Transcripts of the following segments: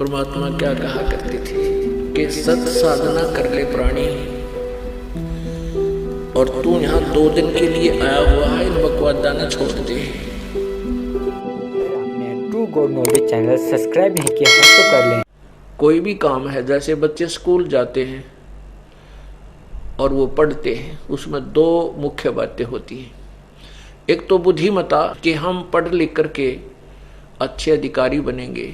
परमात्मा क्या कहा करते थे कि सत साधना कर ले प्राणी, और तू यहाँ 2 दिन के लिए आया हुआ है, इन बकवादा न छोड़ दे। आपने true God knowledge channel subscribe नहीं किया है तो कर लें। कोई भी काम है, जैसे बच्चे स्कूल जाते हैं और वो पढ़ते हैं, उसमें 2 मुख्य बातें होती हैं। एक तो बुद्धिमता कि हम पढ़ लिख करके अच्छे अधिकारी बनेंगे,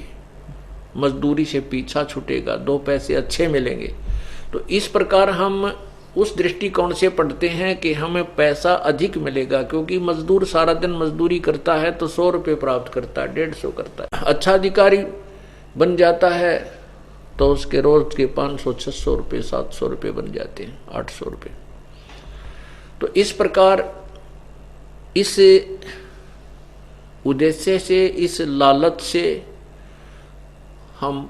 मजदूरी से पीछा छूटेगा, 2 पैसे अच्छे मिलेंगे। तो इस प्रकार हम उस दृष्टिकोण से पढ़ते हैं कि हमें पैसा अधिक मिलेगा, क्योंकि मजदूर सारा दिन मजदूरी करता है तो 100 रुपये प्राप्त करता है, 150 करता है। अच्छा अधिकारी बन जाता है तो उसके रोज के 500, 600 रुपये, 700 रुपये बन जाते हैं, 800 रुपये। तो इस प्रकार इस उद्देश्य से, इस लालच से हम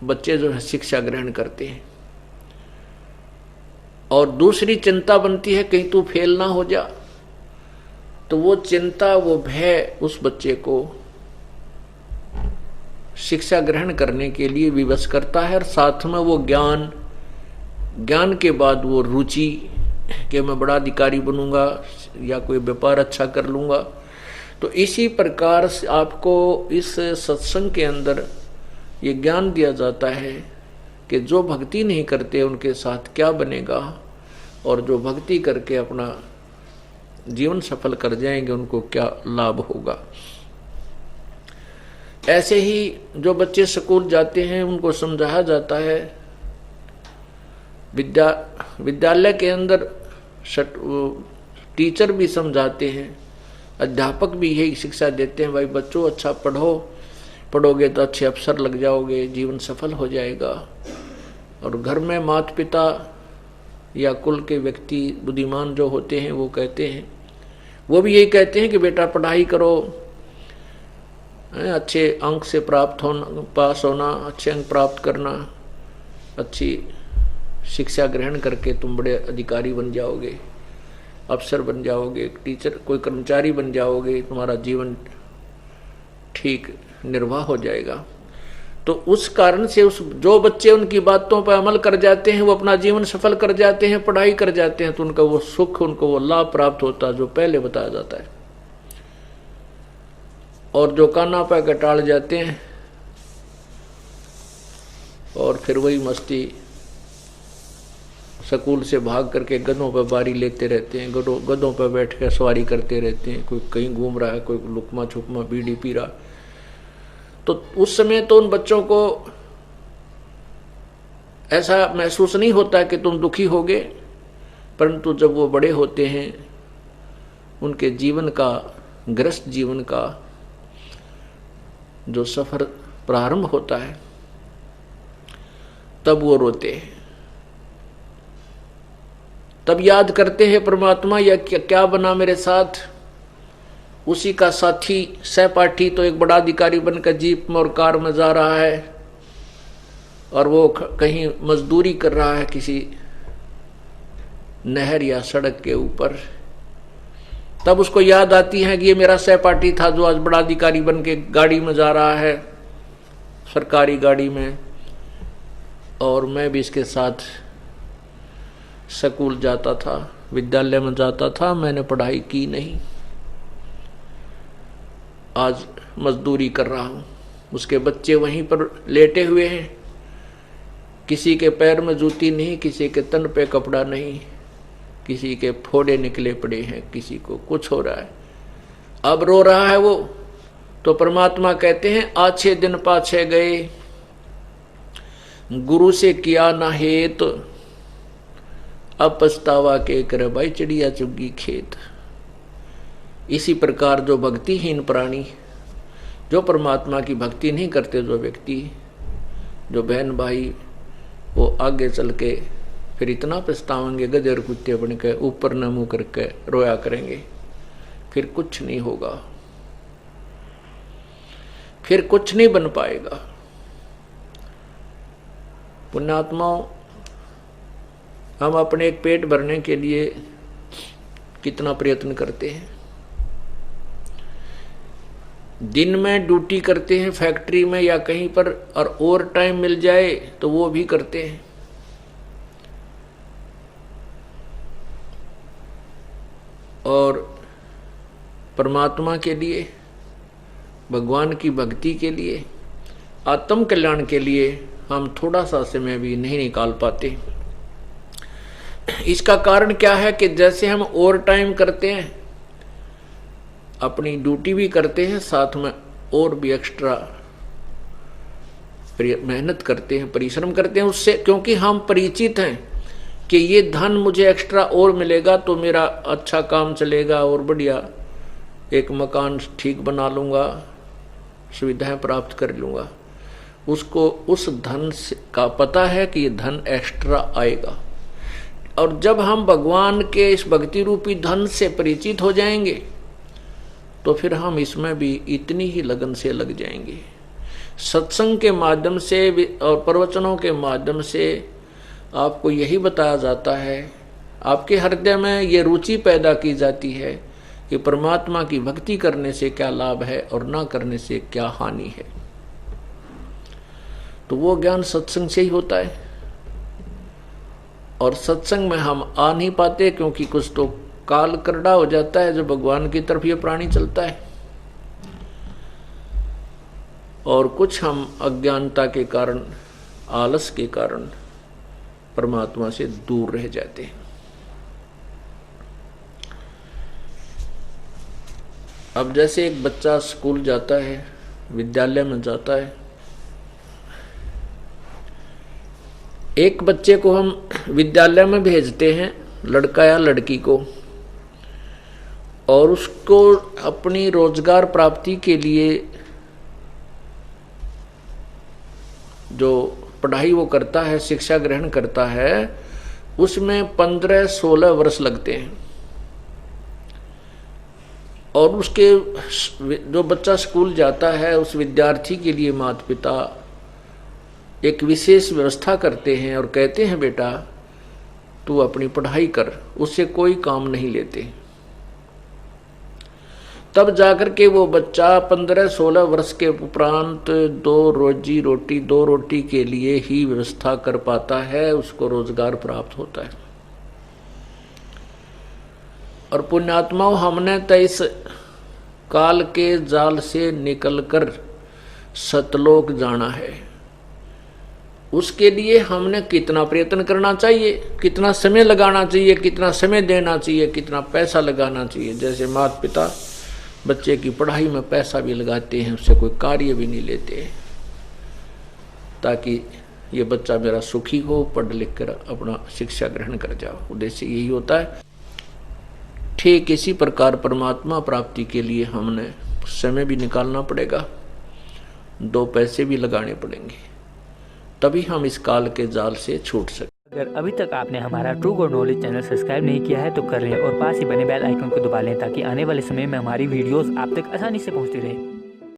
बच्चे जो है शिक्षा ग्रहण करते हैं। और दूसरी चिंता बनती है कहीं तू फेल ना हो जा, तो वो चिंता, वो भय उस बच्चे को शिक्षा ग्रहण करने के लिए विवश करता है। और साथ में वो ज्ञान के बाद वो रुचि कि मैं बड़ा अधिकारी बनूंगा या कोई व्यापार अच्छा कर लूंगा। तो इसी प्रकार से आपको इस सत्संग के अंदर ये ज्ञान दिया जाता है कि जो भक्ति नहीं करते उनके साथ क्या बनेगा, और जो भक्ति करके अपना जीवन सफल कर जाएंगे उनको क्या लाभ होगा। ऐसे ही जो बच्चे स्कूल जाते हैं उनको समझाया जाता है, विद्यालय के अंदर टीचर भी समझाते हैं, अध्यापक भी यही शिक्षा देते हैं, भाई बच्चों अच्छा पढ़ोगे तो अच्छे अफसर लग जाओगे, जीवन सफल हो जाएगा। और घर में माता पिता या कुल के व्यक्ति बुद्धिमान जो होते हैं वो कहते हैं, वो भी यही कहते हैं कि बेटा पढ़ाई करो, अच्छे अंक से पास होना, अच्छे अंक प्राप्त करना, अच्छी शिक्षा ग्रहण करके तुम बड़े अधिकारी बन जाओगे, अफसर बन जाओगे, टीचर कोई कर्मचारी बन जाओगे, तुम्हारा जीवन ठीक निर्वाह हो जाएगा। तो उस कारण से जो बच्चे उनकी बातों पर अमल कर जाते हैं वो अपना जीवन सफल कर जाते हैं, पढ़ाई कर जाते हैं, तो उनका वो सुख, उनको वो लाभ प्राप्त होता है जो पहले बताया जाता है। और जो काना पे कटाल जाते हैं और फिर वही मस्ती, स्कूल से भाग करके गधों पर बारी लेते रहते हैं, गधों पर बैठ कर सवारी करते रहते हैं, कोई कहीं घूम रहा है, कोई लुकमा छुकमा बीड़ी पी रहा। तो उस समय तो उन बच्चों को ऐसा महसूस नहीं होता कि तुम दुखी होगे, परंतु जब वो बड़े होते हैं, उनके जीवन का, गृहस्थ जीवन का जो सफर प्रारंभ होता है, तब वो रोते हैं, तब याद करते हैं परमात्मा या क्या बना मेरे साथ। उसी का साथी सहपाठी तो एक बड़ा अधिकारी बनकर जीप में और कार में जा रहा है, और वो कहीं मजदूरी कर रहा है किसी नहर या सड़क के ऊपर। तब उसको याद आती है कि ये मेरा सहपाठी था जो आज बड़ा अधिकारी बन के गाड़ी में जा रहा है, सरकारी गाड़ी में, और मैं भी इसके साथ स्कूल जाता था, विद्यालय में जाता था, मैंने पढ़ाई की नहीं, आज मजदूरी कर रहा हूँ। उसके बच्चे वहीं पर लेटे हुए हैं, किसी के पैर में जूती नहीं, किसी के तन पे कपड़ा नहीं, किसी के फोड़े निकले पड़े हैं, किसी को कुछ हो रहा है, अब रो रहा है वो। तो परमात्मा कहते हैं, आछे दिन पाछे गए, गुरु से किया ना हेत, अब पछतावा के करे भाई चिड़िया चुगी खेत। इसी प्रकार जो भक्तिहीन प्राणी, जो परमात्मा की भक्ति नहीं करते, जो व्यक्ति, जो बहन भाई, वो आगे चल के फिर इतना पछतावेंगे, गधे और कुत्ते बन के ऊपर न मुंह करके रोया करेंगे, फिर कुछ नहीं होगा, फिर कुछ नहीं बन पाएगा। पुण्यात्माओं, हम अपने एक पेट भरने के लिए कितना प्रयत्न करते हैं, दिन में ड्यूटी करते हैं फैक्ट्री में या कहीं पर, और ओवर टाइम मिल जाए तो वो भी करते हैं। और परमात्मा के लिए, भगवान की भक्ति के लिए, आत्म कल्याण के लिए हम थोड़ा सा समय भी नहीं निकाल पाते। इसका कारण क्या है कि जैसे हम ओवर टाइम करते हैं, अपनी ड्यूटी भी करते हैं, साथ में और भी एक्स्ट्रा मेहनत करते हैं, परिश्रम करते हैं उससे, क्योंकि हम परिचित हैं कि ये धन मुझे एक्स्ट्रा और मिलेगा तो मेरा अच्छा काम चलेगा और बढ़िया एक मकान ठीक बना लूँगा, सुविधाएं प्राप्त कर लूँगा। उसको उस धन का पता है कि ये धन एक्स्ट्रा आएगा। और जब हम भगवान के इस भक्ति रूपी धन से परिचित हो जाएंगे तो फिर हम इसमें भी इतनी ही लगन से लग जाएंगे। सत्संग के माध्यम से और प्रवचनों के माध्यम से आपको यही बताया जाता है, आपके हृदय में ये रुचि पैदा की जाती है कि परमात्मा की भक्ति करने से क्या लाभ है और ना करने से क्या हानि है। तो वो ज्ञान सत्संग से ही होता है। और सत्संग में हम आ नहीं पाते क्योंकि कुछ तो काल करड़ा हो जाता है, जो भगवान की तरफ ये प्राणी चलता है, और कुछ हम अज्ञानता के कारण, आलस के कारण परमात्मा से दूर रह जाते हैं। अब जैसे एक बच्चा स्कूल जाता है, विद्यालय में जाता है, एक बच्चे को हम विद्यालय में भेजते हैं, लड़का या लड़की को, और उसको अपनी रोजगार प्राप्ति के लिए जो पढ़ाई वो करता है, शिक्षा ग्रहण करता है, उसमें 15-16 वर्ष लगते हैं। और उसके जो बच्चा स्कूल जाता है, उस विद्यार्थी के लिए माता पिता एक विशेष व्यवस्था करते हैं और कहते हैं बेटा तू अपनी पढ़ाई कर, उससे कोई काम नहीं लेते। तब जाकर के वो बच्चा 15-16 वर्ष के उपरांत दो रोटी के लिए ही व्यवस्था कर पाता है, उसको रोजगार प्राप्त होता है। और पुण्यात्माओं, हमने तो इस काल के जाल से निकलकर सतलोक जाना है। उसके लिए हमने कितना प्रयत्न करना चाहिए, कितना समय लगाना चाहिए, कितना समय देना चाहिए, कितना पैसा लगाना चाहिए। जैसे माता पिता बच्चे की पढ़ाई में पैसा भी लगाते हैं, उससे कोई कार्य भी नहीं लेते ताकि ये बच्चा मेरा सुखी हो, पढ़ लिख कर अपना शिक्षा ग्रहण कर जाओ, उद्देश्य यही होता है। ठीक इसी प्रकार परमात्मा प्राप्ति के लिए हमने समय भी निकालना पड़ेगा, 2 पैसे भी लगाने पड़ेंगे, तभी हम इस काल के जाल से छूट सकते। अगर अभी तक आपने हमारा true God knowledge channel subscribe नहीं किया है तो कर लें और पास ही बने बेल आइकन को दबा लें ताकि आने वाले समय में हमारी वीडियोस आप तक आसानी से पहुंचती रहे।